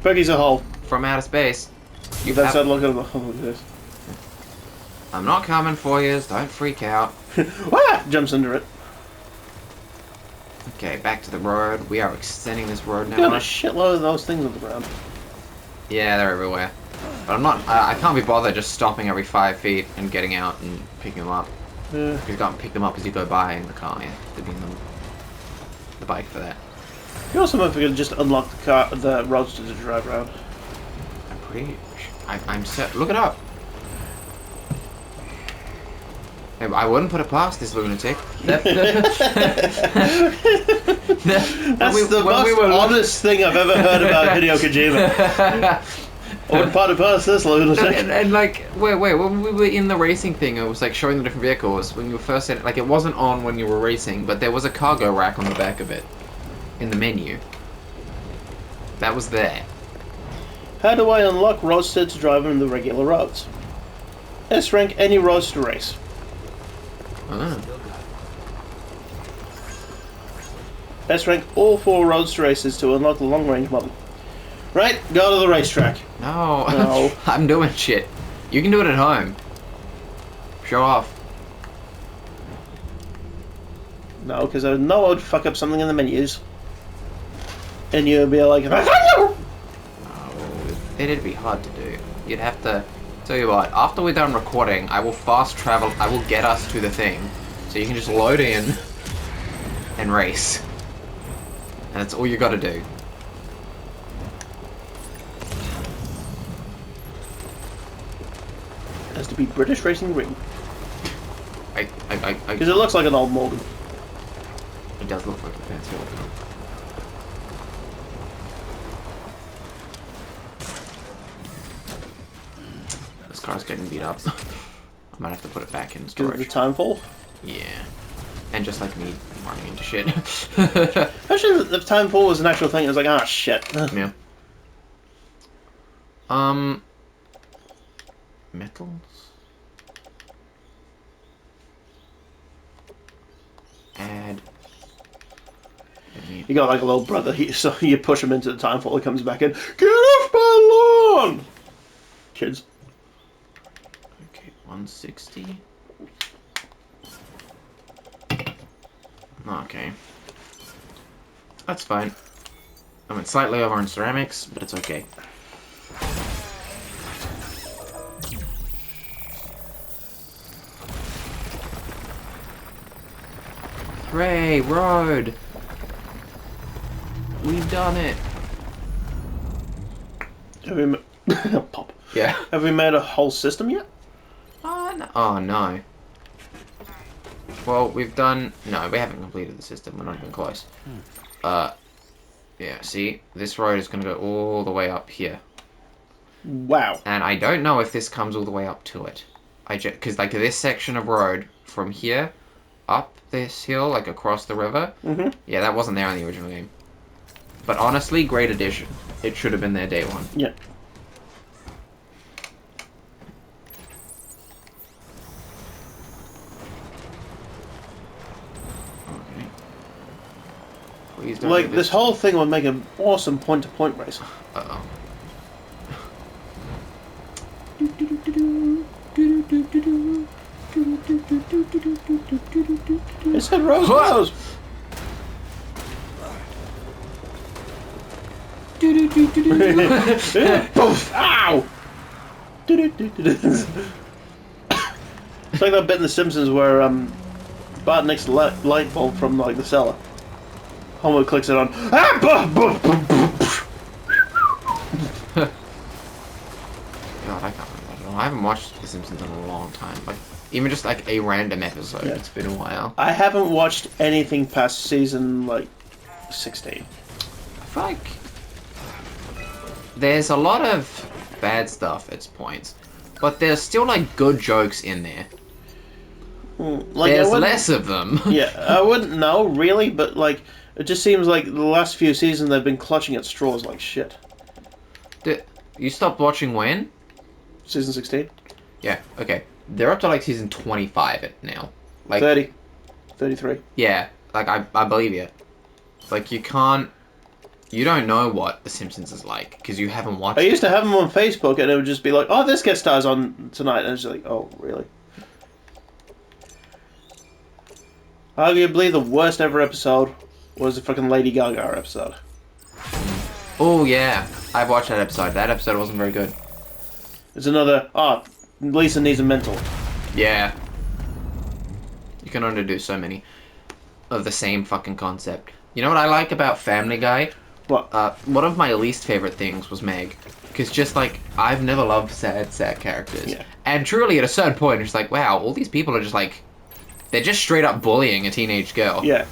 Peggy's a hole. From outer space. You that's that look at this. I'm not coming for you, don't freak out. Ah! Jumps under it. Okay, back to the road. We are extending this road now. Got a shitload of those things on the ground. Yeah, they're everywhere. But I'm not. I can't be bothered just stopping every 5 feet and getting out and picking them up. Yeah. You can't pick them up as you go by in the car. Yeah, to be in the bike for that. You also might forget to just unlock the roadster to drive around. I'm pretty. I'm set. Look it up. I wouldn't put it past this lunatic. That's the most honest thing I've ever heard about Hideo Kojima. I wouldn't put it past this lunatic. And like, wait, when we were in the racing thing, it was like showing the different vehicles. When you were first in, like, it wasn't on when you were racing, but there was a cargo rack on the back of it, in the menu. That was there. How do I unlock roadster to drive on the regular roads? S rank any roadster race. Oh. S rank all 4 roadster races to unlock the long range model. Right, go to the racetrack. No. No. I'm doing shit. You can do it at home. Show off. No, because I know I would fuck up something in the menus. And you'd be like, oh, it'd be hard to do. You'd have to... Tell you what, after we're done recording, I will fast travel, I will get us to the thing. So you can just load in and race. And that's all you gotta do. has to be British Racing Ring. Because it looks like an old Morgan. It does look like a fancy old car. This car's getting beat up. I might have to put it back in storage. Because of the timefall? Yeah. And just like me running into shit. Actually, the timefall was an actual thing. It was like, ah, shit. Yeah. Metals? Add. You got like a little brother, so you push him into the timefall, he comes back in. Get off my lawn! Kids. Okay, 160. Okay. That's fine. I went slightly over in ceramics, but it's okay. Hooray, road! We've done it! Have we pop. Yeah. Have we made a whole system yet? No. Oh, no. Well, we've done... No, we haven't completed the system. We're not even close. Yeah, see? This road is going to go all the way up here. Wow. And I don't know if this comes all the way up to it. Because, like, this section of road from here up this hill, like, across the river, yeah, that wasn't there in the original game. But honestly, great addition. It should have been there day one. Yeah. Okay. Please don't Like, this whole thing would make an awesome point-to-point race. Uh-oh. It said Rose Rose. Poof! Ow! It's like that bit in The Simpsons where Bart nicks the light bulb from like the cellar. Homer clicks it on. Ah! God, I can't remember that at all. I haven't watched The Simpsons in a long time. Like, even just like a random episode. Yeah. It's been a while. I haven't watched anything past season like 16. I feel like there's a lot of bad stuff at points, but there's still like good jokes in there. Like, there's less of them. Yeah, I wouldn't know really, but like it just seems like the last few seasons they've been clutching at straws like shit. You stopped watching when? Season 16. Yeah. Okay. They're up to like season 25 now. Like 30. 33. Yeah. Like I believe you. Like you can't. You don't know what The Simpsons is like because you haven't watched I used it. to have them on Facebook, and it would just be like, "Oh, this guest star's on tonight," and it's like, "Oh, really?" Arguably, the worst ever episode was the fucking Lady Gaga episode. Oh, yeah. I've watched that episode. That episode wasn't very good. It's another, Lisa needs a mental. Yeah. You can only do so many of the same fucking concept. You know what I like about Family Guy? What? One of my least favorite things was Meg. Because just like, I've never loved sad characters. Yeah. And truly, at a certain point, it's like, wow, all these people are just like, they're just straight up bullying a teenage girl. Yeah.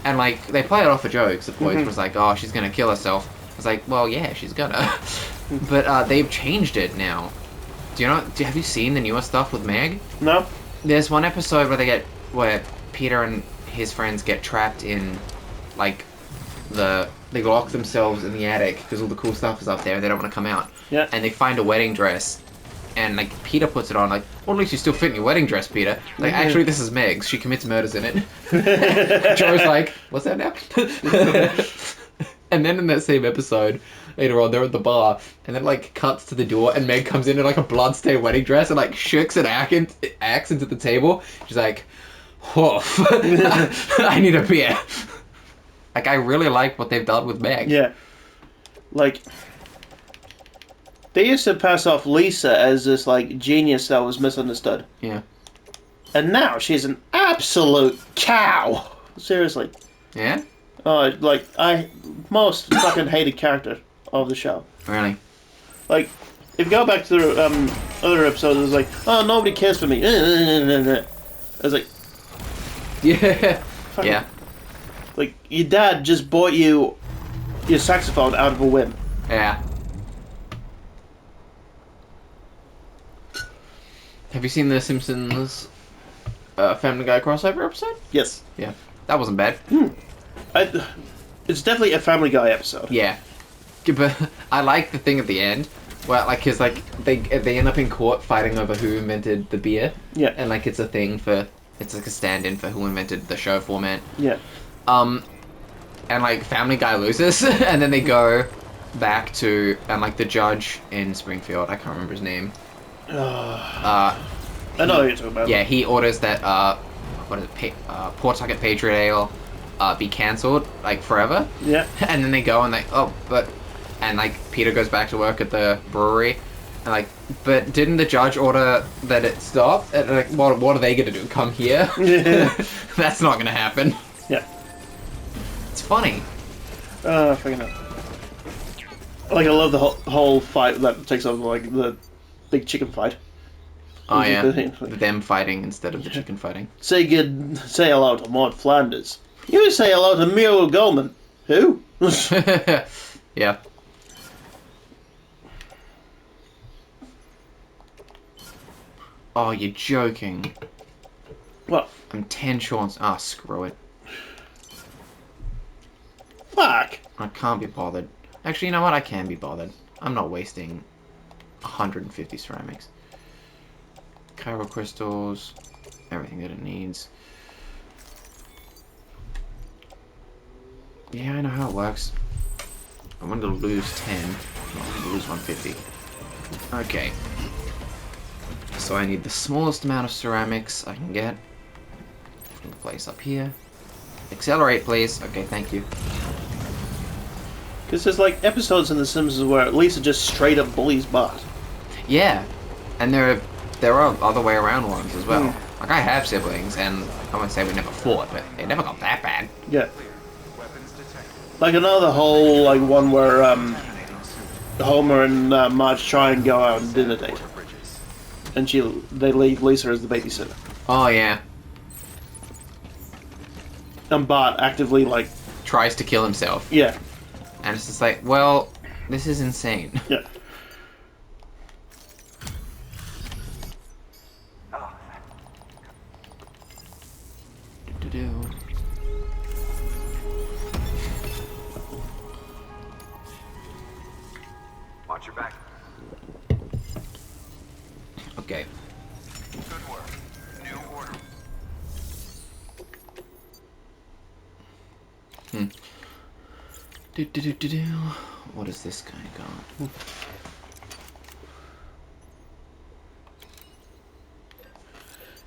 And like, they play it off for jokes. The point was like, oh, she's gonna kill herself. It's like, well, yeah, she's gonna. But they've changed it now. Have you seen the newer stuff with Meg? No? There's one episode where Peter and his friends get trapped in, like, they lock themselves in the attic because all the cool stuff is up there and they don't want to come out. Yeah. And they find a wedding dress, and like Peter puts it on, like, well, at least you still fit in your wedding dress, Peter. Like, actually, this is Meg's. She commits murders in it. Joe's like, what's that now? And then in that same episode, later on, they're at the bar, and then like cuts to the door, and Meg comes in like a bloodstained wedding dress, and like shooks an axe into the table. She's like, "Woof, I need a beer." Like, I really like what they've done with Meg. Yeah. Like, they used to pass off Lisa as this, like, genius that was misunderstood. Yeah. And now she's an absolute cow. Seriously. Yeah? Oh, like, most fucking hated character of the show. Really? Like, if you go back to the other episodes, it was like, oh, nobody cares for me. I was like, Yeah. Yeah. like, your dad just bought you your saxophone out of a whim. Yeah. Have you seen the Simpsons Family Guy crossover episode? Yes. Yeah. That wasn't bad. It's definitely a Family Guy episode. Yeah. But I like the thing at the end. Well, like, cause like they end up in court fighting over who invented the beer. Yeah. And like it's like a stand-in for who invented the show format. Yeah. And like Family Guy loses, and then they go back to and like the judge in Springfield. I can't remember his name. I know what you're talking about. Yeah, he orders that what is it? Pawtucket Patriot Ale be cancelled like forever. Yeah. And then they go and and like Peter goes back to work at the brewery, and like, but didn't the judge order that it stop? And like, what are they gonna do? Come here? That's not gonna happen. Yeah. It's funny. Fucking hell. Like, I love the whole fight that takes over, like, the big chicken fight. Oh yeah, them fighting instead of the chicken fighting. Say hello to Maud Flanders. You say hello to Muriel Goldman. Who? Yeah. Oh, you're joking. What? I'm 10 shorts. Ah, screw it. Fuck. I can't be bothered. Actually, you know what? I can be bothered. I'm not wasting 150 ceramics. Chiral crystals. Everything that it needs. Yeah, I know how it works. I wanted to lose 10. I wanted to lose 150. Okay. So I need the smallest amount of ceramics I can get. From the place up here. Accelerate, please. Okay, thank you. Because there's, like, episodes in The Simpsons where Lisa just straight up bullies Bart. Yeah. And there are other way around ones as well. Like, I have siblings, and I wouldn't say we never fought, but it never got that bad. Yeah. Like, another whole, like, one where, Homer and Marge try and go out on a dinner date. And they leave Lisa as the babysitter. Oh, yeah. And Bart actively, like... Tries to kill himself. Yeah. And it's just like, well, this is insane. Yeah. Watch your back. Okay. Good work. New order. What is this guy got?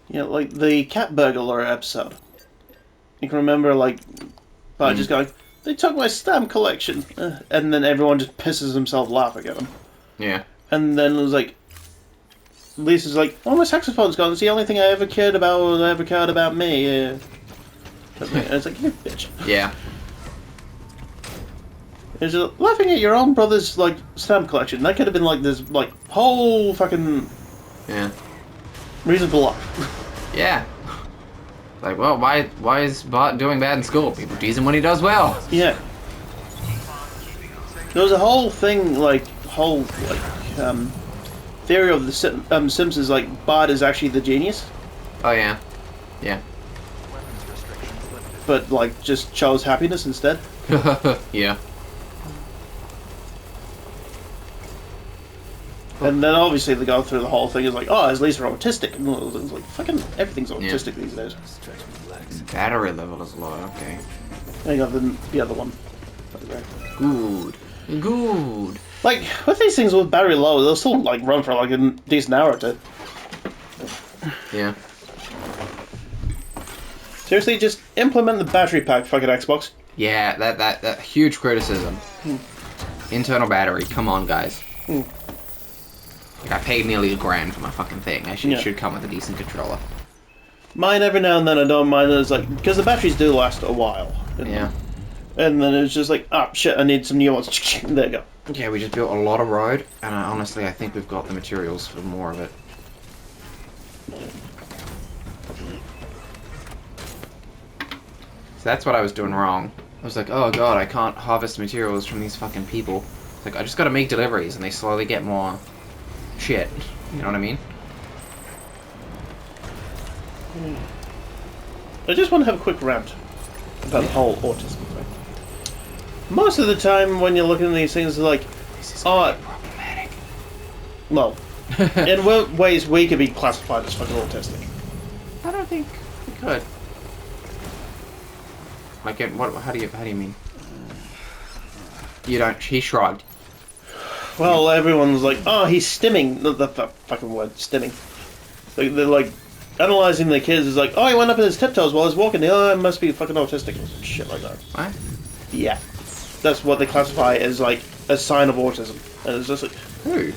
Yeah, like the cat burglar episode. You can remember, like, just going, they took my stamp collection, and then everyone just pisses himself laughing at him. Yeah. And then it was like, Lisa's like, oh, my saxophone's gone. It's the only thing I ever cared about was I ever cared about me. And it's like, you bitch. Yeah. It's just laughing at your own brother's, like, stamp collection. That could have been, like, this, like, whole fucking... Yeah. reason for life. Yeah. Like, well, why is Bart doing bad in school? People tease him when he does well. Yeah. There was a whole thing, like, theory of the Simpsons, like, Bart is actually the genius. Oh, yeah. Yeah. But, like, just chose happiness instead. Yeah. And then obviously they go through the whole thing is like, oh, is Lisa autistic? And it's like, fucking everything's autistic these days. Battery level is low, okay. Hang on, the other one. Good. Good. Like, with these things with battery low, they'll still, like, run for, like, a decent hour or two. Yeah. Seriously, just implement the battery pack, fucking Xbox. Yeah, that huge criticism. Internal battery, come on, guys. Like, I paid nearly $1,000 for my fucking thing. It should come with a decent controller. Mine, every now and then, I don't mind. It's like, because the batteries do last a while. Yeah. And then it's just like, oh, shit, I need some new ones. There you go. Yeah, we just built a lot of road, and honestly, I think we've got the materials for more of it. So that's what I was doing wrong. I was like, oh god, I can't harvest materials from these fucking people. Like, I just gotta make deliveries, and they slowly get more shit. You know what I mean? I just want to have a quick rant about the whole autism thing. Most of the time when you're looking at these things, it's like, oh, Problematic. well, in ways we could be classified as fucking autistic. I don't think we could. Like, what? How do you mean? You don't. He shrugged. Well, everyone's like, oh, he's stimming. The fucking word, stimming. Like, they're like, analysing the kids is like, oh, he went up in his tiptoes while he's walking. Oh, it must be fucking autistic or some shit like that. What? Yeah. That's what they classify as, like, a sign of autism. And it's just like... Who?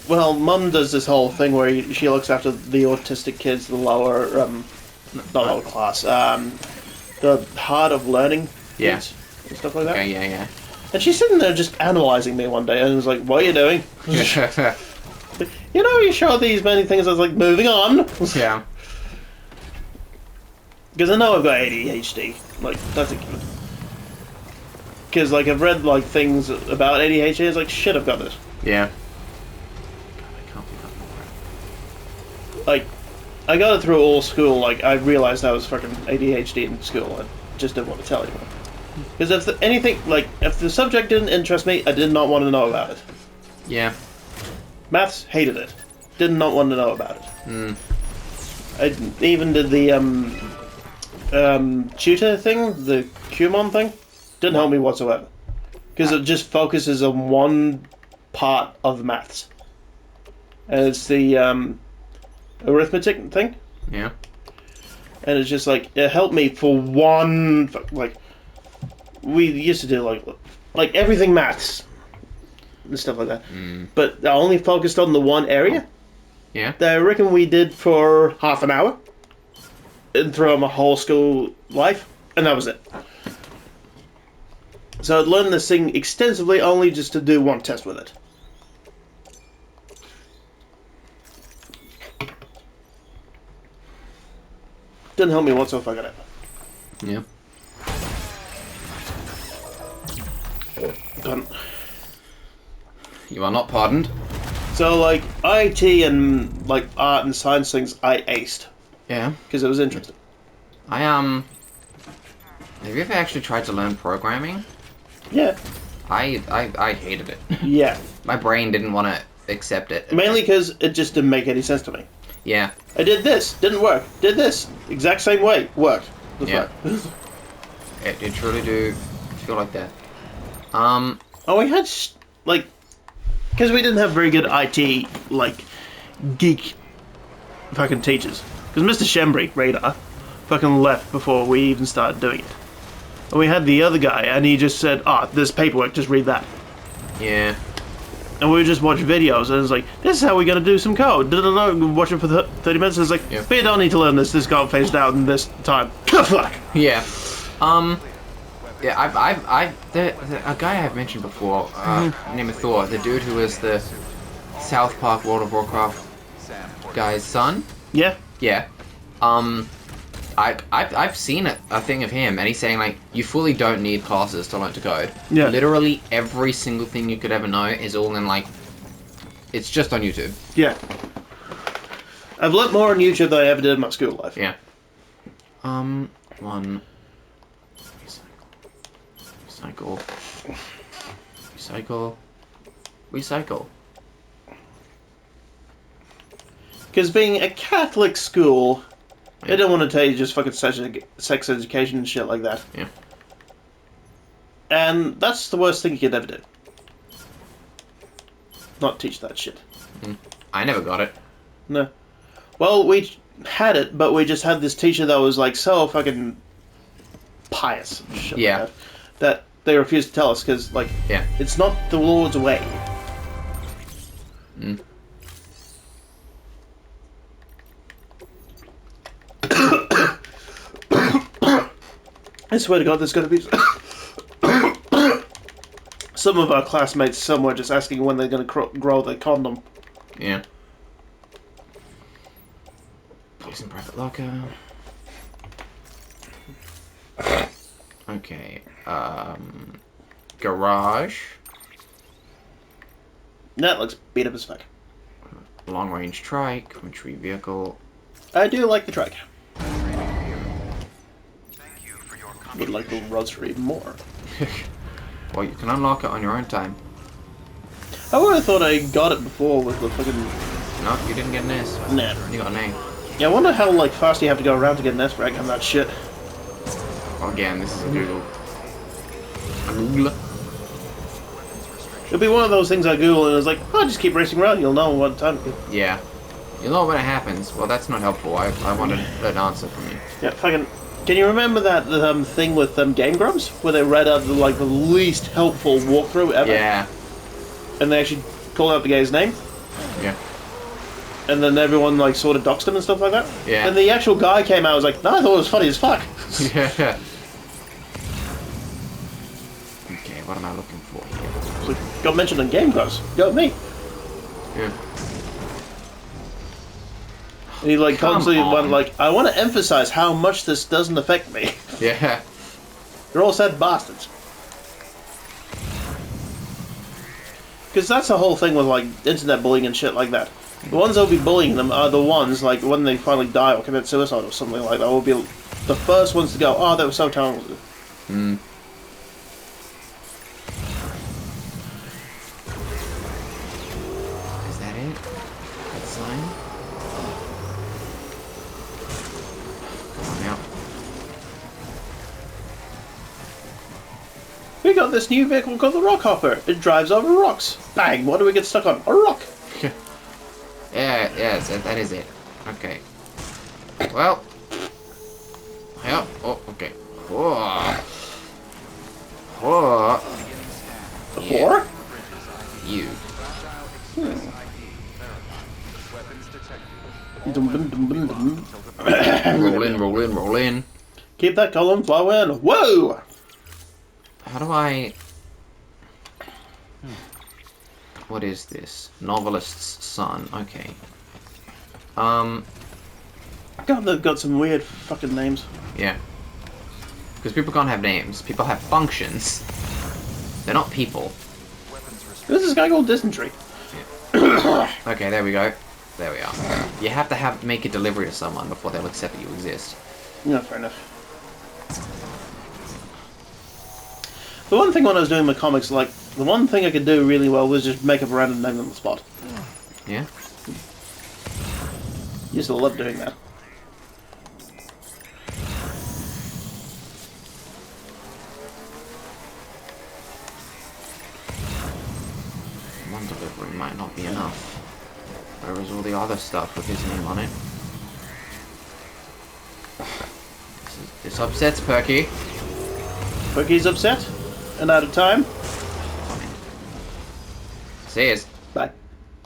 Well, Mum does this whole thing where she looks after the autistic kids, the lower, not lower class, the hard of learning kids and stuff like that. Okay, yeah. And she's sitting there just analysing me one day and was like, what are you doing? You know, you show these many things, I was like, moving on. Yeah. Because I know I've got ADHD. Like, that's a given. Because, like, I've read, like, things about ADHD, it's like, shit, I've got this. Yeah. God, I can't pick up more. Like, I got it through all school, like, I realised I was fucking ADHD in school, I just didn't want to tell anyone. Because if if the subject didn't interest me, I did not want to know about it. Yeah. Maths, hated it. Did not want to know about it. I even did the, tutor thing, the Kumon thing. Didn't help me whatsoever. Because it just focuses on one part of the maths. And it's the, arithmetic thing. Yeah. And it's just like, it helped me for one, like, we used to do, like everything maths. And stuff like that. But I only focused on the one area. Yeah. That I reckon we did for half an hour. And throughout my whole school life. And that was it. So I'd learned this thing extensively only just to do one test with it. Didn't help me whatsoever. Yeah. Done. You are not pardoned. So, like, IT and, like, art and science things, I aced. Yeah. Because it was interesting. Have you ever actually tried to learn programming? Yeah. I hated it. Yeah. My brain didn't want to accept it. Mainly because it just didn't make any sense to me. Yeah. I did this, didn't work. Did this, exact same way, worked. Yeah. It truly do feel like that. Oh, we had like, because we didn't have very good IT like geek fucking teachers. Because Mr. Shembri, Radar, fucking left before we even started doing it. And we had the other guy, and he just said, "Ah, there's paperwork. Just read that." Yeah. And we would just watch videos, and it's like, "This is how we're gonna do some code." Didn't know. Watch it for 30 minutes. And it's like, Yep. "We don't need to learn this. This got phased out in this time." Fuck. Yeah. Yeah, a guy I've mentioned before, named Thor, the dude who was the South Park World of Warcraft guy's son. Yeah. Yeah. I've seen a thing of him, and he's saying like, you fully don't need classes to learn to code. Yeah. Literally every single thing you could ever know is all in like, it's just on YouTube. Yeah. I've learnt more on YouTube than I ever did in my school life. Yeah. Recycle. Recycle. Because being a Catholic school, they don't want to tell you just fucking sex education and shit like that. Yeah. And that's the worst thing you could ever do. Not teach that shit. I never got it. No. Well, we had it, but we just had this teacher that was like so fucking pious and shit Yeah. like that they refused to tell us because, like, Yeah. it's not the Lord's way. I swear to God, there's going to be some of our classmates somewhere just asking when they're going to grow their condom. Yeah. Place in private locker. Okay. Garage. That looks beat up as fuck. Long range trike. Infantry vehicle. I do like the truck. Thank you for your Would like the Roadster even more. Well, you can unlock it on your own time. I would have thought I got it before with the fucking... No, you didn't get an S. Nah. You got an A. Yeah, I wonder how like fast you have to go around to get an S rank on that shit. Well, again, this is a Google. A Google. It'll be one of those things I Google and it's like, oh, just keep racing around, you'll know what time. Yeah. You'll know when it happens. Well, that's not helpful. I wanted an answer from you. Yeah, fucking... Can you remember that thing with Game Grumps? Where they read out the least helpful walkthrough ever? Yeah. And they actually called out the guy's name? Yeah. And then everyone like sort of doxed him and stuff like that? Yeah. And the actual guy came out and was like, no, I thought it was funny as fuck. Yeah. Okay, what am I looking for here? So, got mentioned on Game Grumps. Go me. Yeah. And he like Come constantly on. went like, I want to emphasize how much this doesn't affect me. Yeah. You're all sad bastards. Because that's the whole thing with like internet bullying and shit like that. The ones that'll be bullying them are the ones like when they finally die or commit suicide or something like that will be the first ones to go, oh, they were so talented. Hmm. Is that it? That sign? Come on now. We got this new vehicle called the Rock Hopper. It drives over rocks. Bang! What do we get stuck on? A rock. Yeah, that is it. Okay. Well. Yeah. Oh, okay. Oh. Oh. The Yeah. floor? You. weapons detected. Dum, dum, dum, dum, dum. Roll in, roll in, roll in. Keep that column flowing. Whoa! How do I... What is this? Novelist's son. Okay. God, they've got some weird fucking names. Yeah. Because people can't have names. People have functions. They're not people. There's this guy called Dysentery. Okay, there we go. There we are. You have to make a delivery to someone before they'll accept that you exist. Yeah, fair enough. The one thing when I was doing my comics, like, the one thing I could do really well was just make up a random name on the spot. Yeah? Used to love doing that. one delivery might not be enough. Whereas all the other stuff with his name on it. This upsets Perky. Perky's upset and out of time. See,